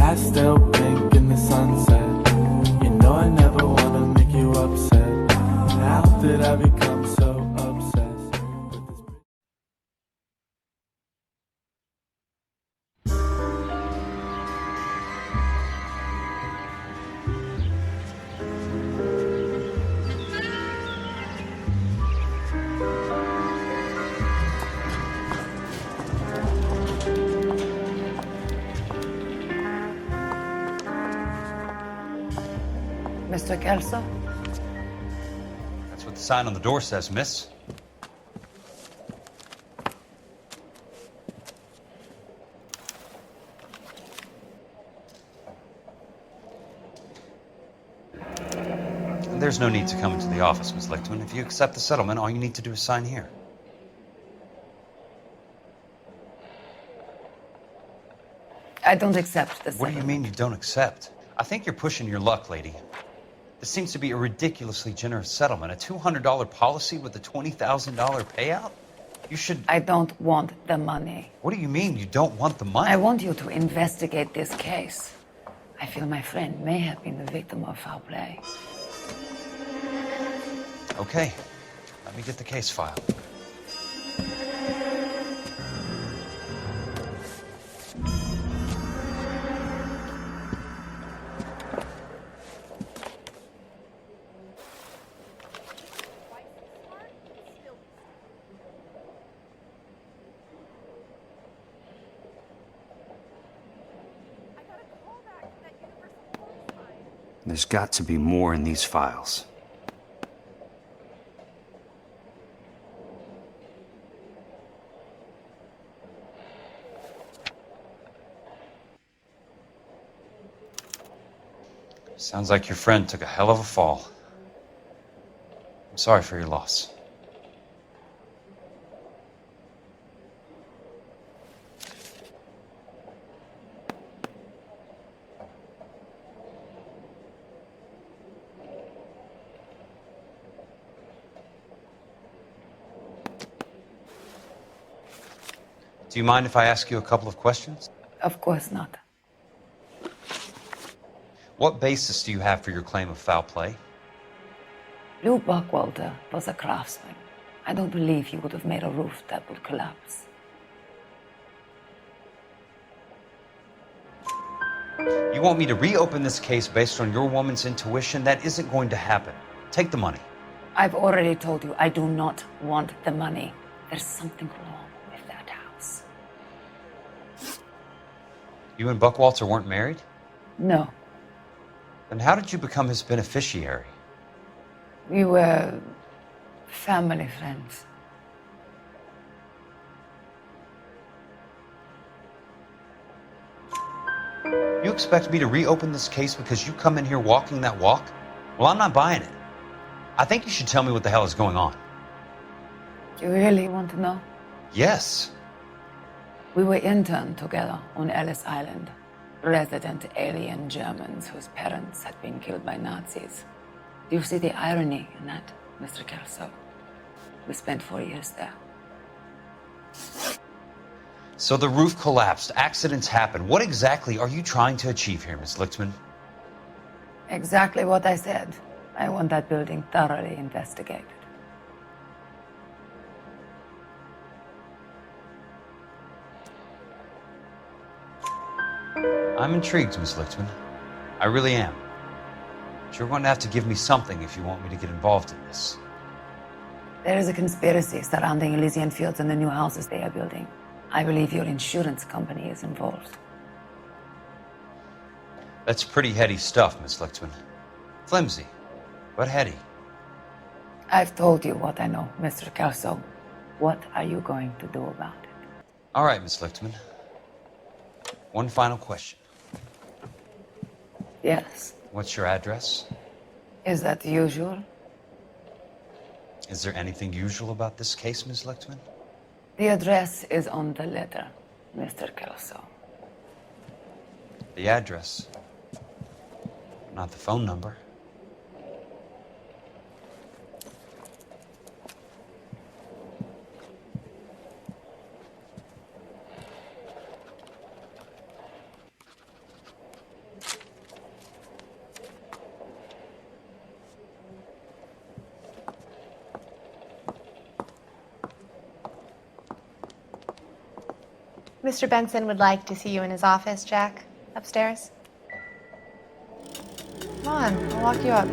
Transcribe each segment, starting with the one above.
I still blink in the sunset. You know I never wanna make you upset. How did I become so obsessed with this? Mr. Kelso? That's what the sign on the door says, miss. There's no need to come into the office, Miss Lichtman. If you accept the settlement, all you need to do is sign here. I don't accept this. What do you mean you don't accept? I think you're pushing your luck, lady. This seems to be a ridiculously generous settlement. A $200 policy with a $20,000 payout? You should... I don't want the money. What do you mean you don't want the money? I want you to investigate this case. I feel my friend may have been the victim of foul play. Okay. Let me get the case file. There's got to be more in these files. Sounds like your friend took a hell of a fall. I'm sorry for your loss. Do you mind if I ask you a couple of questions? Of course not. What basis do you have for your claim of foul play? Lou Buckwalter was a craftsman. I don't believe he would have made a roof that would collapse. You want me to reopen this case based on your woman's intuition? That isn't going to happen. Take the money. I've already told you I do not want the money. There's something wrong with that house. You and Buckwalter weren't married? No. Then how did you become his beneficiary? We were family friends. You expect me to reopen this case because you come in here walking that walk? Well, I'm not buying it. I think you should tell me what the hell is going on. You really want to know? Yes. We were interned together on Ellis Island. Resident alien Germans whose parents had been killed by Nazis. Do you see the irony in that, Mr. Kelso? We spent 4 years there. So the roof collapsed, accidents happen. What exactly are you trying to achieve here, Miss Lichtman? Exactly what I said. I want that building thoroughly investigated. I'm intrigued, Miss Lichtman. I really am. But you're going to have to give me something if you want me to get involved in this. There is a conspiracy surrounding Elysian fields and the new houses they are building. I believe your insurance company is involved. That's pretty heady stuff, Miss Lichtman. Flimsy, but heady. I've told you what I know, Mr. Kelso. What are you going to do about it? All right, Miss Lichtman. One final question. Yes. What's your address? Is that usual? Is there anything usual about this case, Miss Lichtman? The address is on the letter, Mr. Kelso. The address, not the phone number. Mr. Benson would like to see you in his office, Jack. Upstairs. Come on, I'll walk you up.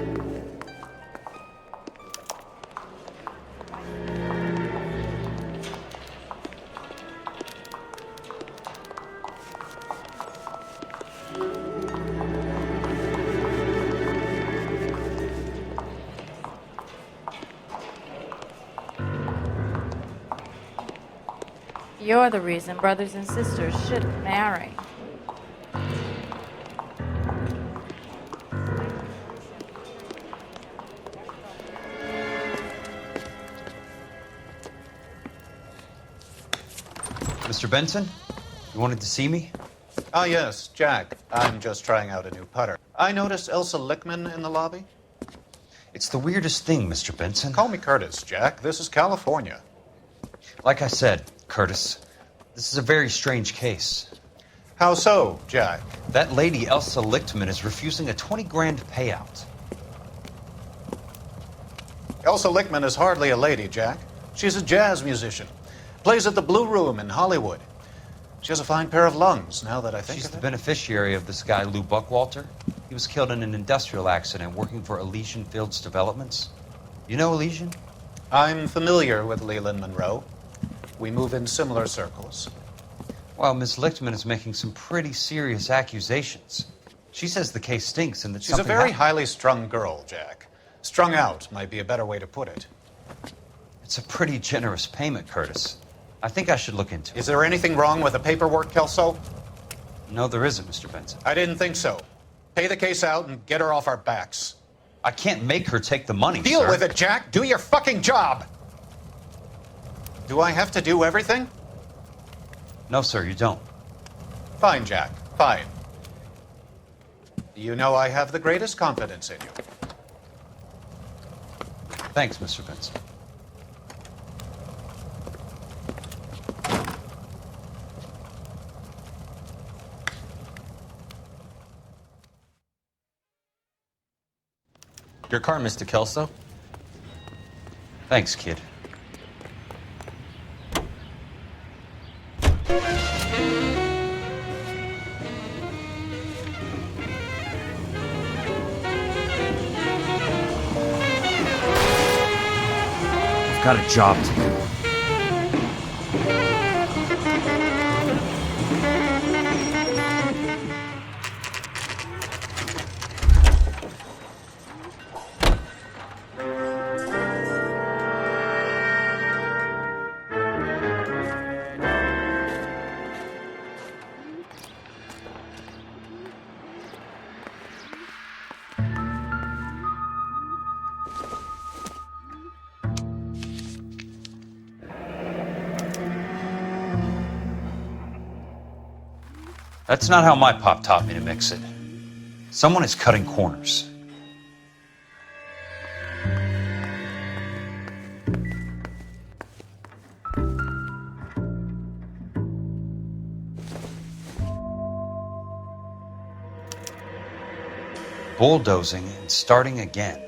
You're the reason brothers and sisters shouldn't marry. Mr. Benson, you wanted to see me? Ah, yes, Jack. I'm just trying out a new putter. I noticed Elsa Lickman in the lobby. It's the weirdest thing, Mr. Benson. Call me Curtis, Jack. This is California. Like I said, Curtis, this is a very strange case. How so, Jack? That lady, Elsa Lichtman, is refusing a 20 grand payout. Elsa Lickman is hardly a lady, Jack. She's a jazz musician. Plays at the Blue Room in Hollywood. She has a fine pair of lungs, now that I think She's of the it. beneficiary of this guy, Lou Buckwalter. He was killed in an industrial accident working for Elysian Fields Developments. You know Elysian? I'm familiar with Leland Monroe. We move in similar circles. Well, Miss Lichtman is making some pretty serious accusations. She says the case stinks and that She's a something very hap- highly strung girl, Jack. Strung out might be a better way to put it. It's a pretty generous payment, Curtis. I think I should look into it. Is there anything wrong with the paperwork, Kelso? No, there isn't, Mr. Benson. I didn't think so. Pay the case out and get her off our backs. I can't make her take the money, Deal sir. with it, Jack. Do your fucking job. Do I have to do everything? No, sir, you don't. Fine, Jack. Fine. You know I have the greatest confidence in you. Thanks, Mr. Benson. Your car, Mr. Kelso. Thanks, kid. I've got a job to do. That's not how my pop taught me to mix it. Someone is cutting corners. Bulldozing and starting again.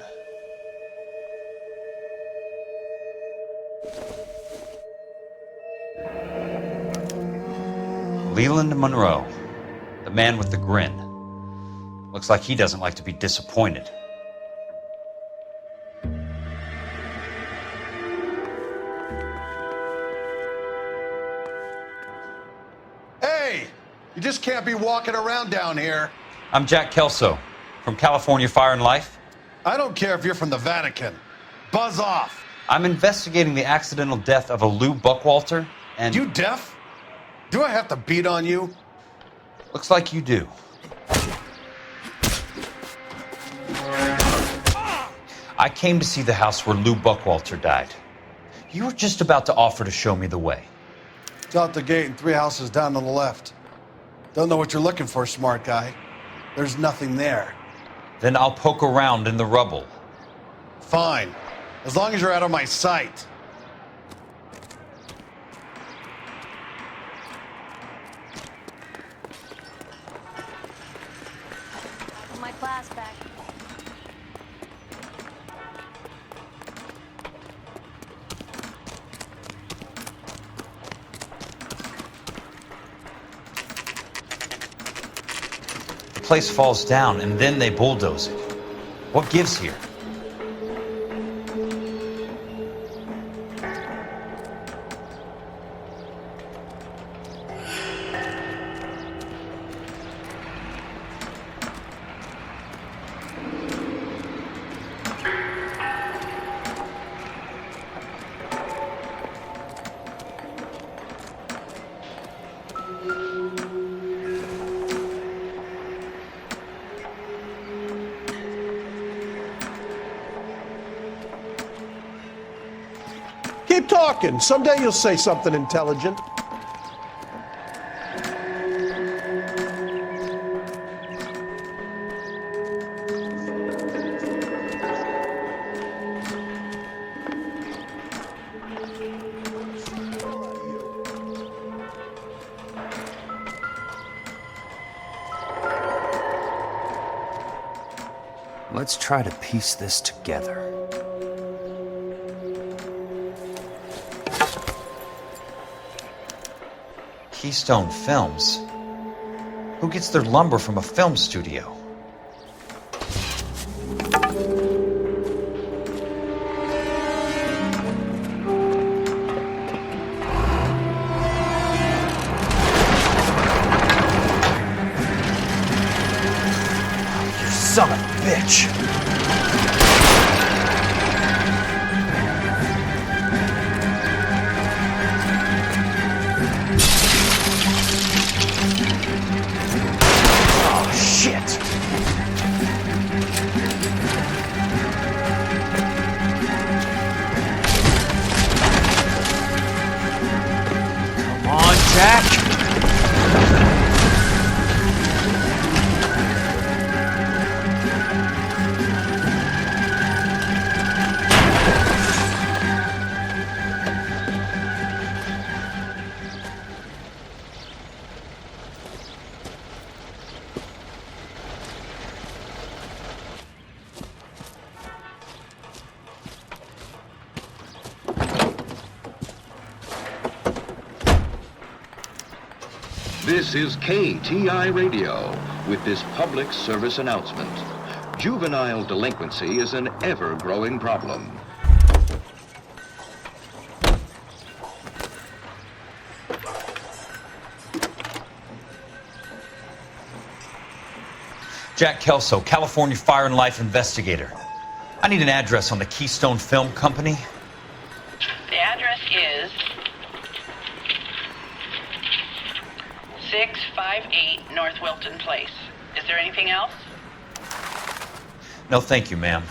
Leland Monroe, the man with the grin. Looks like he doesn't like to be disappointed. Hey, you just can't be walking around down here. I'm Jack Kelso from California Fire and Life. I don't care if you're from the Vatican. Buzz off. I'm investigating the accidental death of a Lou Buckwalter, and You deaf? Do I have to beat on you? looks like you do. I came to see the house where Lou Buckwalter died. You were just about to offer to show me the way. It's out the gate and 3 houses down on the left. Don't know what you're looking for, smart guy. There's nothing there. Then I'll poke around in the rubble. Fine. As long as you're out of my sight. My class back. place falls down and then they bulldoze it. What gives here? Keep talking. Someday you'll say something intelligent. Let's try to piece this together. Keystone Films? Who gets their lumber from a film studio? You son of a bitch! Shit! Come on, Jack! This is KTI Radio with this public service announcement. Juvenile delinquency is an ever-growing problem. Jack Kelso, California Fire and Life investigator. I need an address on the Keystone Film Company. The address is 658 North Wilton Place. Is there anything else? No, thank you, ma'am.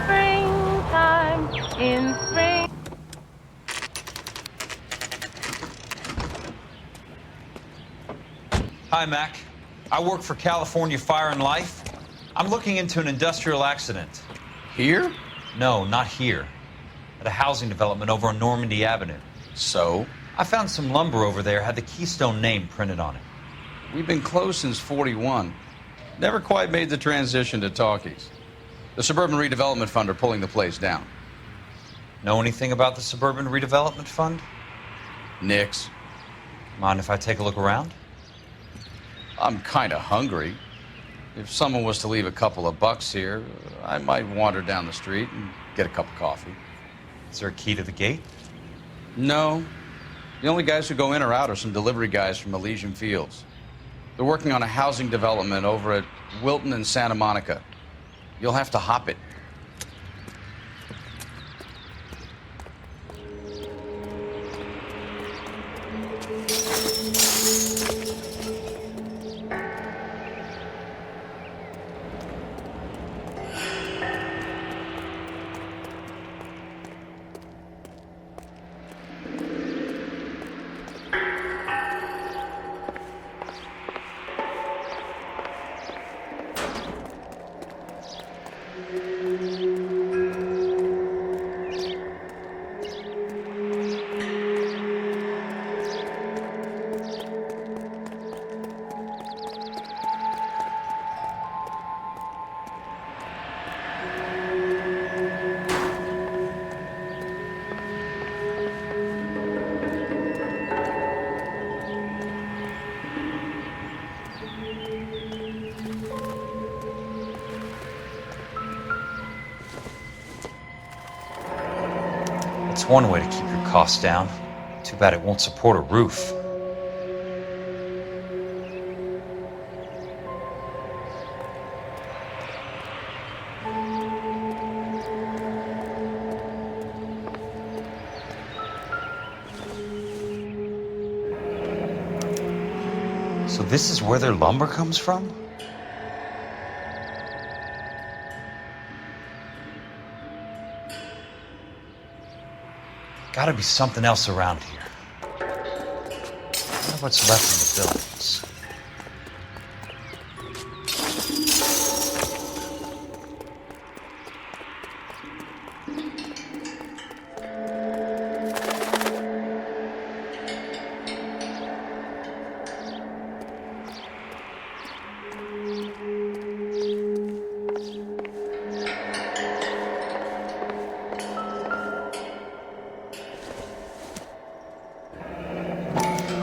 Springtime in spring. Hi, Mac. I work for California Fire and Life. I'm looking into an industrial accident. Here? No, not here. At a housing development over on Normandy Avenue. So? I found some lumber over there, had the Keystone name printed on it. We've been closed since '41. Never quite made the transition to talkies. The Suburban Redevelopment Fund are pulling the place down. Know anything about the Suburban Redevelopment Fund? Nix. Mind if I take a look around? I'm kind of hungry. If someone was to leave a couple of bucks here, I might wander down the street and get a cup of coffee. Is there a key to the gate? No. The only guys who go in or out are some delivery guys from Elysian Fields. They're working on a housing development over at Wilton and Santa Monica. You'll have to hop it. That's one way to keep your costs down. Too bad it won't support a roof. So this is where their lumber comes from? Gotta be something else around here. I wonder what's left in the buildings.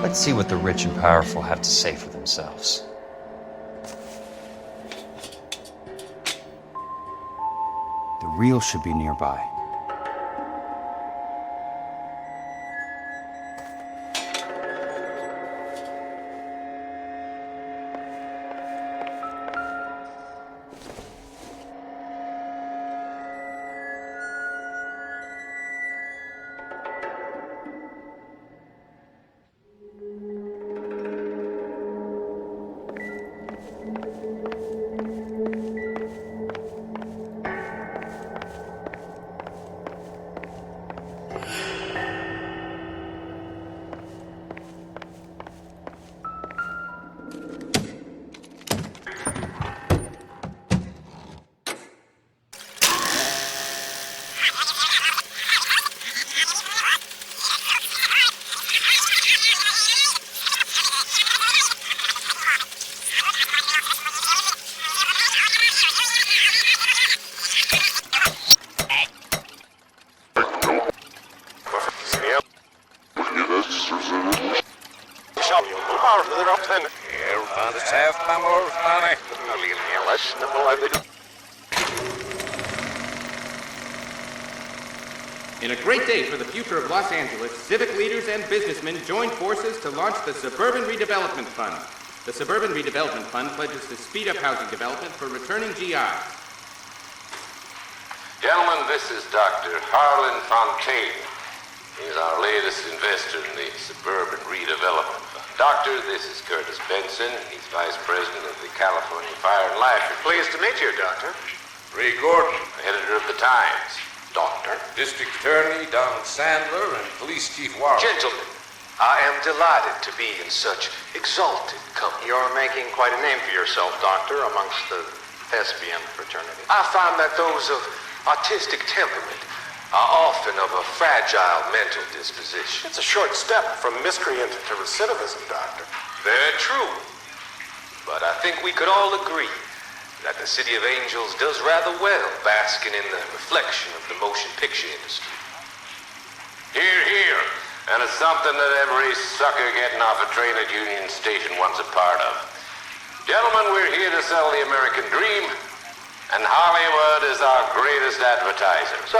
Let's see what the rich and powerful have to say for themselves. The real should be nearby. In a great day for the future of Los Angeles, civic leaders and businessmen joined forces to launch the Suburban Redevelopment Fund. The Suburban Redevelopment Fund pledges to speed up housing development for returning GIs. Gentlemen, this is Dr. Harlan Fontaine. He's our latest investor in the Suburban Redevelopment Fund. Doctor, this is Curtis Benson. He's Vice President of the California Fire and Life. Pleased to meet you, Doctor. Ray Gordon, editor of the Times. Doctor. District Attorney Don Sandler and Police Chief Warren. Gentlemen, I am delighted to be in such exalted company. You're making quite a name for yourself, Doctor, amongst the thespian fraternity. I find that those of artistic temperament are often of a fragile mental disposition. It's a short step from miscreant to recidivism, Doctor. Very true. But I think we could all agree that the City of Angels does rather well basking in the reflection of the motion picture industry. Hear, hear. And it's something that every sucker getting off a train at Union Station wants a part of. Gentlemen, we're here to sell the American dream, and Hollywood is our greatest advertiser. So,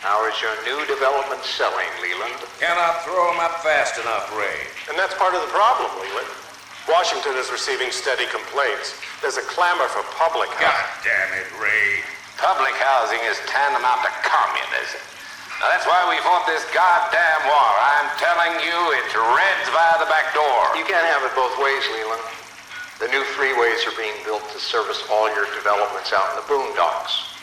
how is your new development selling, Leland? Cannot throw them up fast enough, Ray. And that's part of the problem, Leland. Washington is receiving steady complaints. There's a clamor for public housing. God damn it, Ray. Public housing is tantamount to communism. Now that's why we fought this goddamn war. I'm telling you, it's Reds via the back door. You can't have it both ways, Leland. The new freeways are being built to service all your developments out in the boondocks.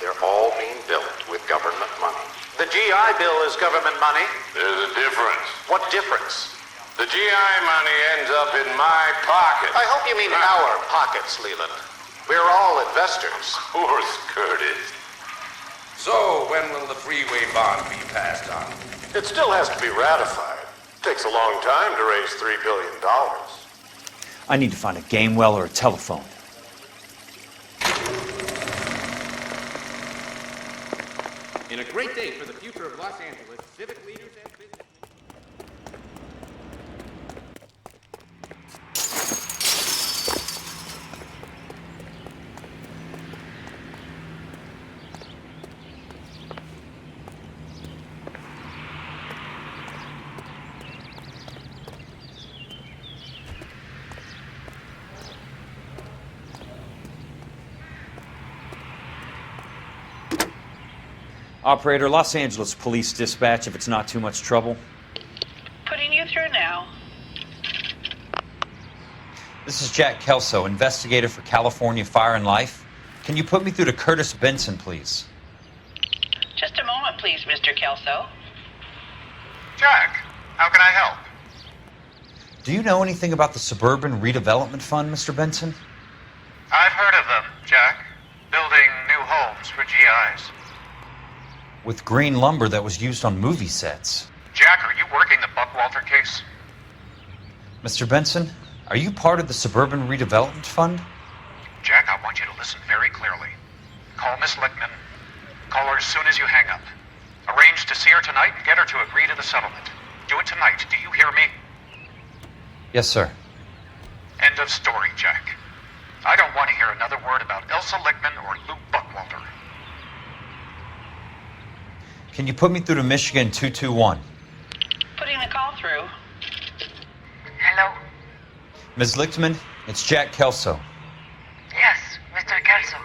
They're all being built with government money. The GI Bill is government money. There's a difference. What difference? The GI money ends up in my pocket. I hope you mean our pockets, Leland. We're all investors. Of course, Curtis. So, when will the freeway bond be passed on? It still has to be ratified. It takes a long time to raise $3 billion. I need to find a game well or a telephone. In a great day for the future of Los Angeles, civic leaders and businessmen... Operator, Los Angeles Police Dispatch, if it's not too much trouble. Putting you through now. This is Jack Kelso, investigator for California Fire and Life. Can you put me through to Curtis Benson, please? Just a moment, please, Mr. Kelso. Jack, how can I help? Do you know anything about the Suburban Redevelopment Fund, Mr. Benson? I've heard of them, Jack. Building new homes for GIs. With green lumber that was used on movie sets. Jack, are you working the Buckwalter case? Mr. Benson, are you part of the Suburban Redevelopment Fund? Jack, I want you to listen very clearly. Call Miss Lichtman. Call her as soon as you hang up. Arrange to see her tonight and get her to agree to the settlement. Do it tonight. Do you hear me? Yes, sir. End of story, Jack. I don't want to hear another word about Elsa Lichtman or Lou Buckwalter. Can you put me through to Michigan 221? Putting the call through. Hello? Ms. Lichtman, it's Jack Kelso. Yes, Mr. Kelso.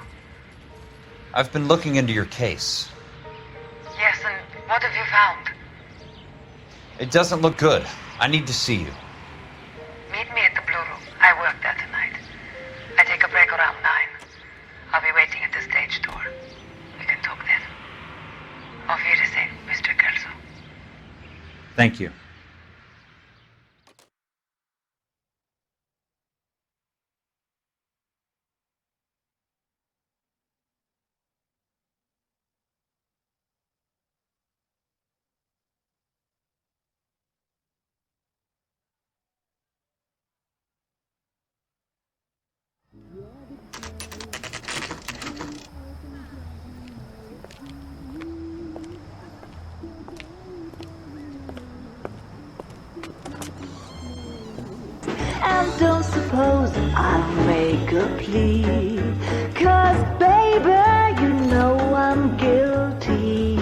I've been looking into your case. Yes, and what have you found? It doesn't look good. I need to see you. Meet me at the Blue Room. I work there tonight. I take a break around 9. I'll be waiting at the stage door. We can talk then. Auf Wiedersehen, Mr. Kelso. Thank you. And don't suppose I'll make a plea, 'cause baby, you know I'm guilty.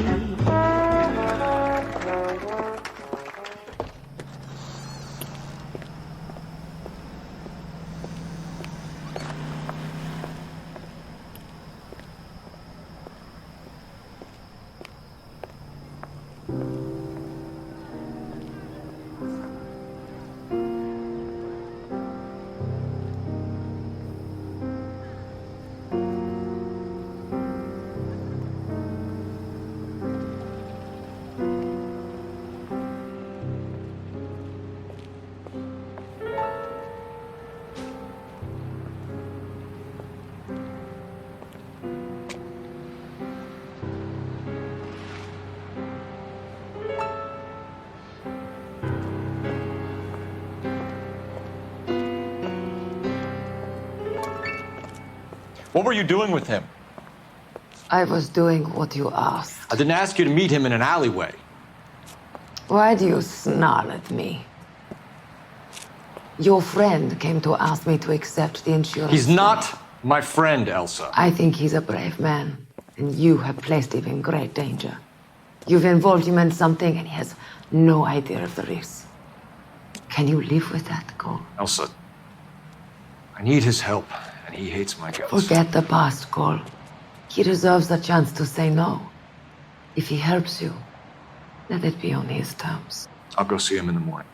What were you doing with him? I was doing what you asked. I didn't ask you to meet him in an alleyway. Why do you snarl at me? Your friend came to ask me to accept the insurance. He's not my friend, Elsa. I think he's a brave man, and you have placed him in great danger. You've involved him in something, and he has no idea of the risk. Can you live with that, Cole? Elsa, I need his help, and he hates my guts. Forget the past, Cole. He deserves a chance to say no. If he helps you, let it be on his terms. I'll go see him in the morning.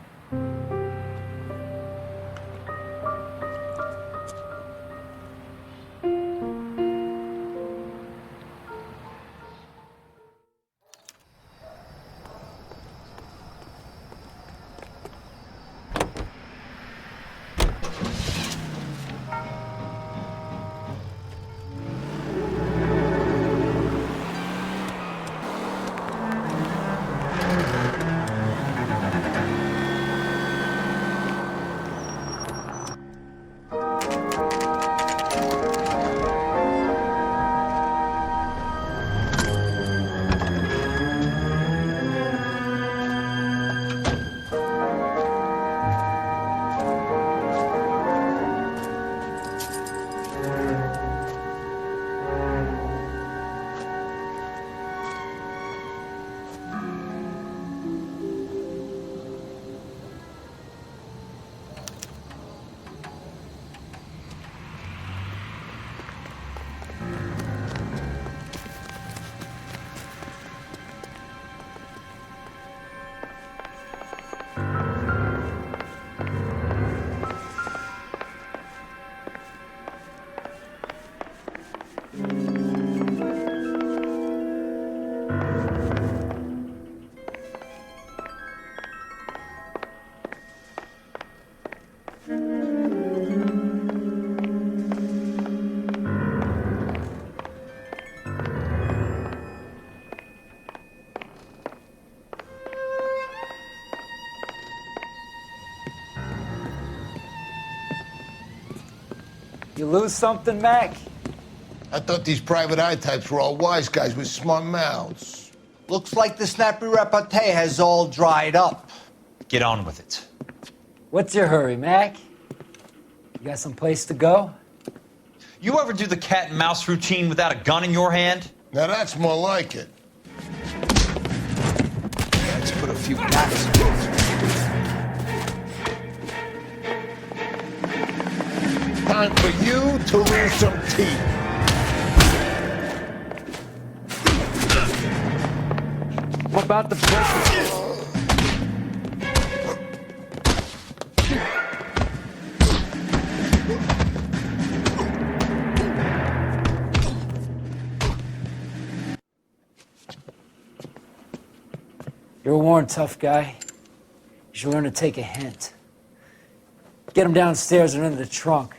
You lose something, Mac? I thought these private eye types were all wise guys with smart mouths. Looks like the snappy repartee has all dried up. Get on with it. What's your hurry, Mac? You got some place to go? You ever do the cat and mouse routine without a gun in your hand? Now that's more like it. Let's put a few bats. Time for you to lose some teeth. What about the place? You're warned, tough guy. You should learn to take a hint. Get him downstairs and into the trunk.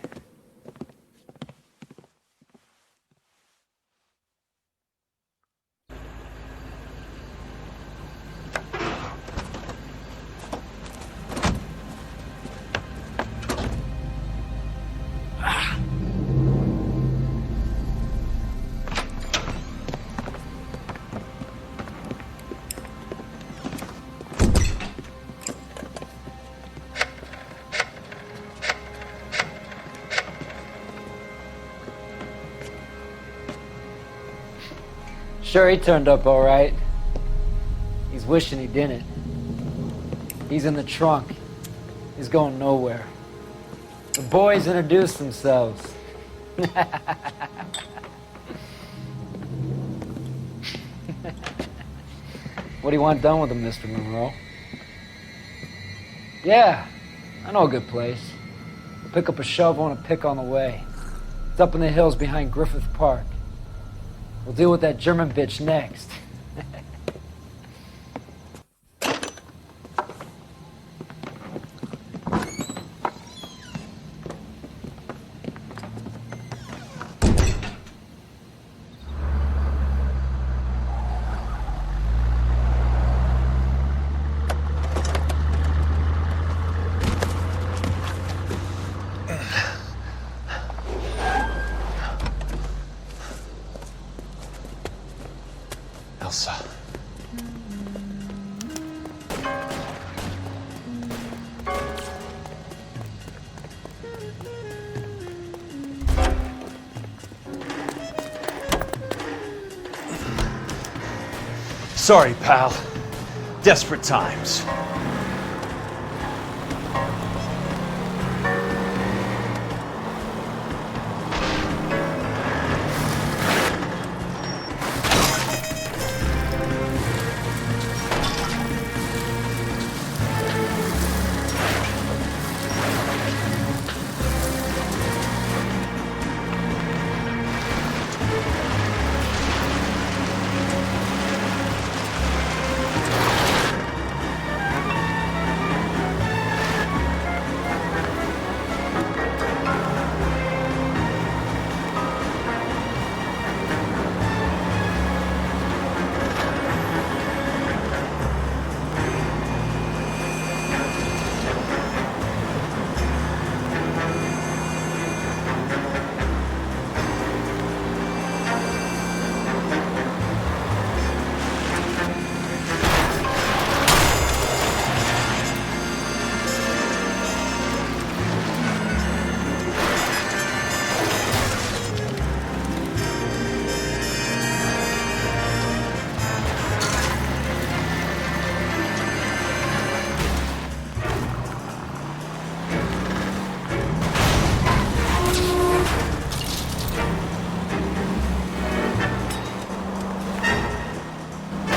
Sure, he turned up all right. He's wishing he didn't. He's in the trunk. He's going nowhere. The boys introduced themselves. What do you want done with him, Mr. Monroe? Yeah, I know a good place. We'll pick up a shovel and a pick on the way. It's up in the hills behind Griffith Park. We'll deal with that German bitch next. Elsa. Sorry, pal. Desperate times.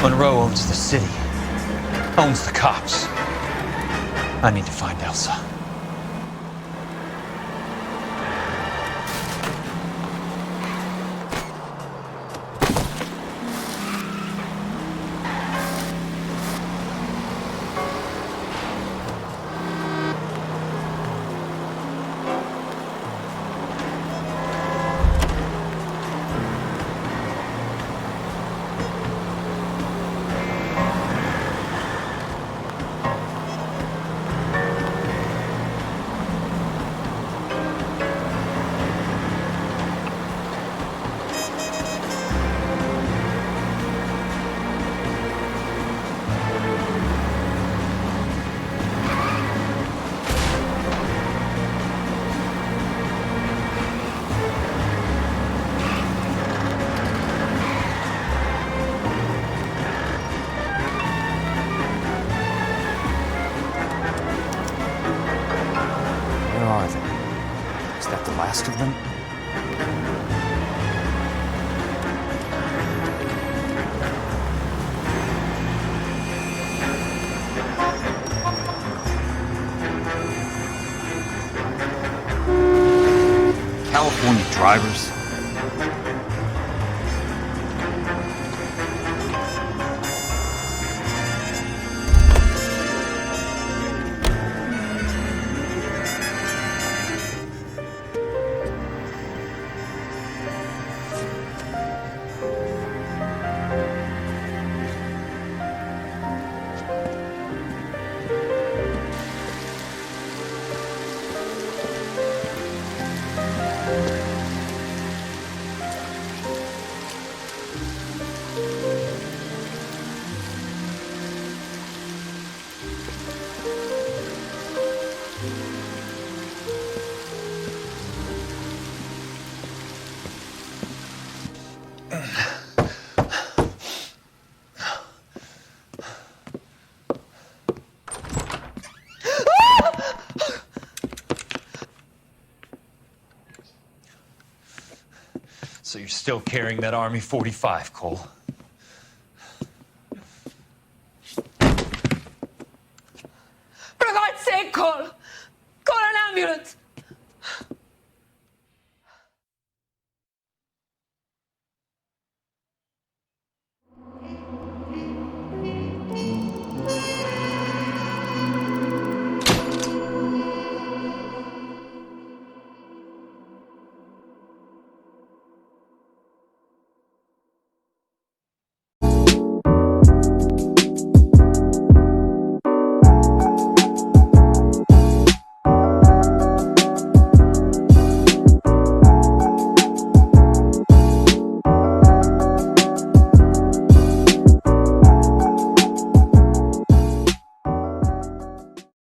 Monroe owns the city, owns the cops. I need to find Elsa. last of them? California drivers. So you're still carrying that Army 45, Cole?